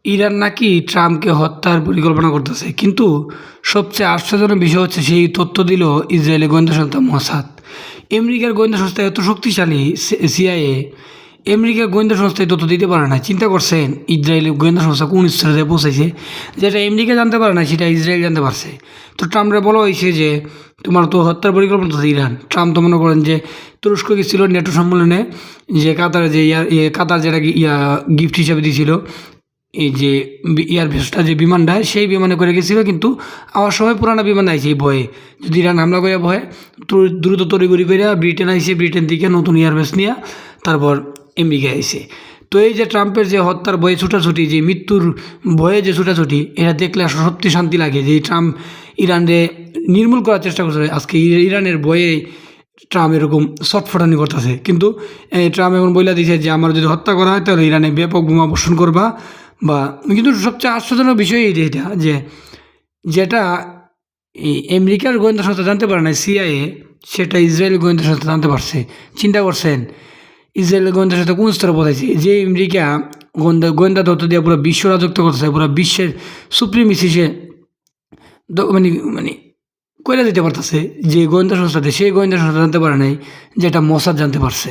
Iran নাকি ট্রাম্পকে হত্যার পরিকল্পনা করতেছে, কিন্তু সবচেয়ে আশ্চর্যজনক বিষয় হচ্ছে সেই তথ্য দিল ইসরায়েলি গোয়েন্দা সংস্থা মোসাদ। আমেরিকার গোয়েন্দা সংস্থা এত শক্তিশালী, সিআইএ, আমেরিকার গোয়েন্দা সংস্থা এই তথ্য দিতে পারে না। চিন্তা করছেন ইসরায়েলি গোয়েন্দা সংস্থা কোন স্তরে পৌঁছেছে? যেটা আমেরিকা জানতে পারে না সেটা ইসরায়েল জানতে পারছে। তো ট্রাম্পরা বলা হয়েছে যে তোমার তো হত্যার পরিকল্পনা তো ইরান। ট্রাম্প তো মনে করেন যে তুরস্ক গেছিল নেটো সম্মেলনে, যে কাতার যে কাতার যেটা গিফট হিসাবে দিয়েছিল এই যে এয়ারবেসটা যে বিমানটা, সেই বিমানে করে গেছিল, কিন্তু আমার সময় পুরানো বিমান আইছে এই ভয়ে, যদি ইরান হামলা করে ভয়ে দ্রুত তড়িঘড়ি করে ব্রিটেন আইসে, ব্রিটেন থেকে নতুন এয়ারবেস নিয়ে তারপর আমেরিকা আইসে। তো এই যে ট্রাম্পের যে হত্যার ভয়ে ছুটাছুটি, যে মৃত্যুর ভয়ে যে ছুটাছুটি, এটা দেখলে আসলে সত্যি শান্তি লাগে যে ট্রাম্প ইরানকে নির্মূল করার চেষ্টা করছে। আজকে ইরানের ভয়ে ট্রাম্প এরকম ছটফটানি করতেছে, কিন্তু ট্রাম্প এখন বলে দিয়েছে যে আমার যদি হত্যা করা হয় তাহলে ইরানে ব্যাপক বোমা বর্ষণ করবা। বা কিন্তু সবচেয়ে আশ্চর্যজনক বিষয় এটা যে যেটা এই আমেরিকার গোয়েন্দা সংস্থা জানতে পারে না, সিআইএ, সেটা ইসরায়েল গোয়েন্দা সংস্থা জানতে পারছে। চিন্তা করছেন ইসরায়েলের গোয়েন্দা সংস্থা কোন স্তরে পৌঁছেছে? যে আমেরিকা গোয়েন্দা তথ্য দিয়ে পুরো বিশ্ব রাজত্ব করতেছে, পুরো বিশ্বের সুপ্রিমেসি সে মানে মানে কইরা দিতে পারতেছে, যে গোয়েন্দা সংস্থাতে, সেই গোয়েন্দা সংস্থা জানতে পারে নাই যেটা মোসাদ জানতে পারছে।